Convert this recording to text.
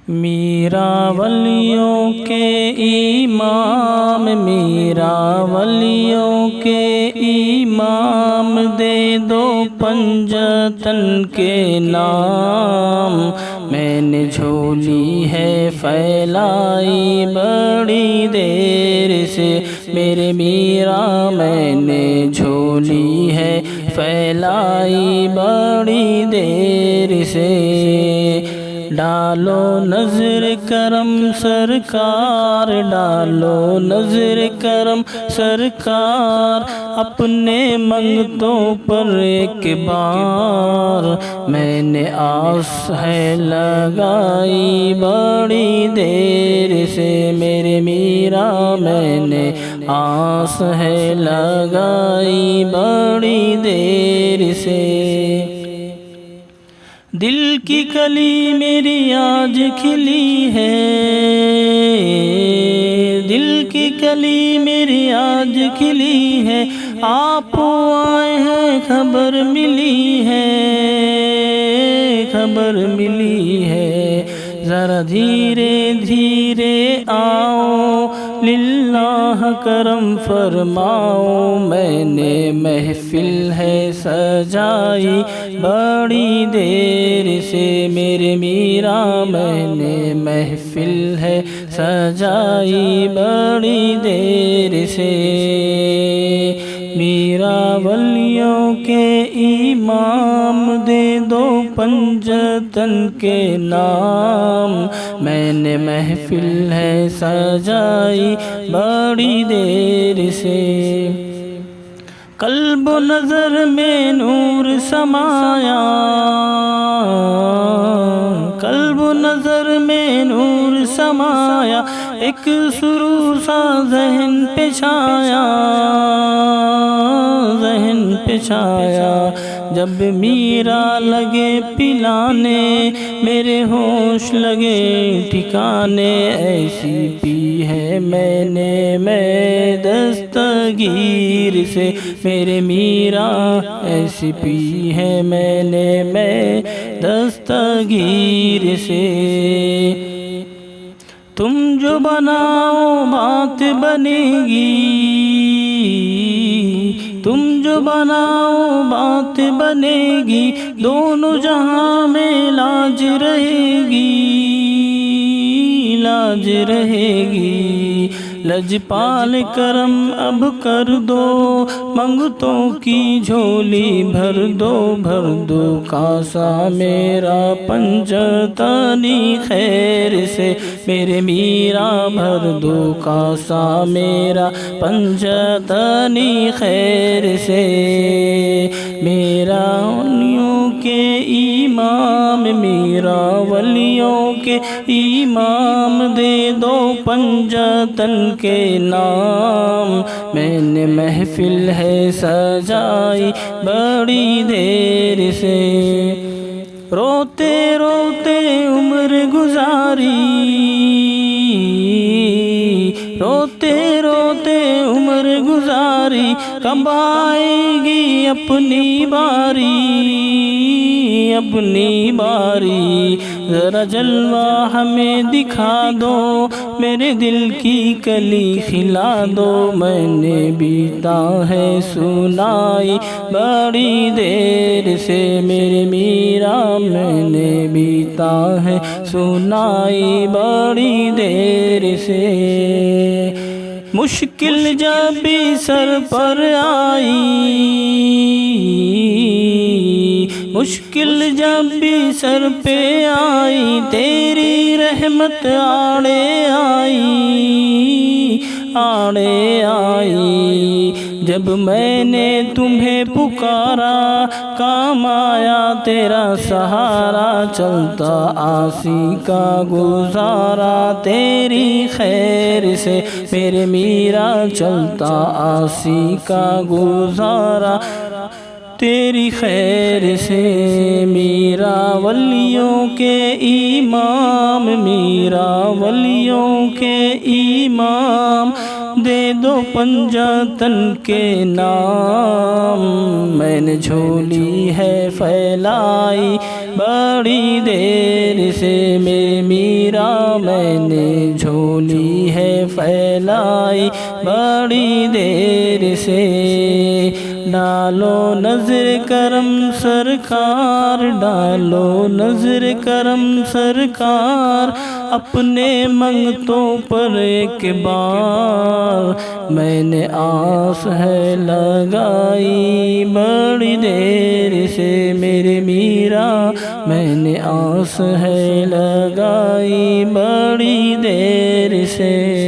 میرا ولیوں کے امام، میرا ولیوں کے امام، دے دو پنجتن کے نام۔ میں نے جھولی ہے پھیلائی بڑی دیر سے میرے میرا، میں نے جھولی ہے پھیلائی بڑی دیر سے۔ ڈالو نظر کرم سرکار، ڈالو نظر کرم سرکار، اپنے منگتوں پر ایک بار۔ میں نے آس ہے لگائی بڑی دیر سے میرے میرا، میں نے آس ہے لگائی بڑی دیر سے۔ دل کی کلی میری آج کھلی ہے، دل کی کلی میری آج کھلی ہے، آپ آئے ہیں خبر ملی ہے، خبر ملی ہے۔ ذرا دھیرے دھیرے آؤ، للہ کرم فرماؤ۔ میں نے محفل ہے سجائی بڑی دیر سے میرے میرا، میں نے محفل ہے سجائی بڑی دیر سے۔ میرا ولیوں کے امام، دے دو پنجتن کے نام۔ میں نے محفل ہے سجائی بڑی دیر سے۔ قلب و نظر میں نور سمایا، قلب و نظر میں نور سمایا، ایک سرور سا ذہن پہ چھایا، ذہن پہ چھایا۔ جب میرا لگے پلانے، میرے ہوش لگے ٹھکانے، ایسی پی ہے میں نے میں دستگیر سے میرے میرا، ایسی پی ہے میں نے میں دستگیر سے۔ تم جو بناؤ بات بنے گی، تم جو بناؤ بات بنے گی، دونوں جہاں میں لاج رہے گی، لاج رہے گی۔ لجپال کرم اب کر دو، منگتوں کی جھولی بھر دو، بھر دو کاسا میرا پنجتنی خیر سے میرے میرا، بھر دو کاسا میرا پنجتنی خیر سے۔ میرا ولیوں کے امام، میرا ولیوں کے امام، دے دو پنجتن کے نام۔ میں نے محفل ہے سجائی بڑی دیر سے۔ روتے روتے عمر گزاری، روتے روتے عمر گزاری، کب آئے گی اپنی باری، اپنی باری۔ ذرا جلوہ ہمیں دکھا دو، میرے دل کی کلی کھلا دو۔ میں نے بیتا ہے سنائی بڑی دیر سے میرے میرا، میں نے بیتا ہے سنائی بڑی دیر سے۔ مشکل جب بھی سر پر آئی، مشکل جب بھی سر پہ آئی، تیری رحمت آڑے آئی، آڑے آئی۔ جب میں نے تمہیں پکارا، کام آیا تیرا سہارا، چلتا آسی کا گزارا تیری خیر سے میرے میرا، چلتا آسی کا گزارا تیری خیر سے۔ میرا ولیوں کے امام، میرا ولیوں کے امام، دے دو پنجتن کے نام۔ میں نے جھولی ہے پھیلائی بڑی دیر سے میرے میرا، میں نے جھولی ہے پھیلائی بڑی دیر سے، ڈالو نظر کرم سرکار، ڈالو نظر کرم سرکار، اپنے منگتوں پر ایک بار، میں نے آس ہے لگائی بڑی دیر سے میرے میرا، میں نے آس ہے لگائی بڑی دیر سے۔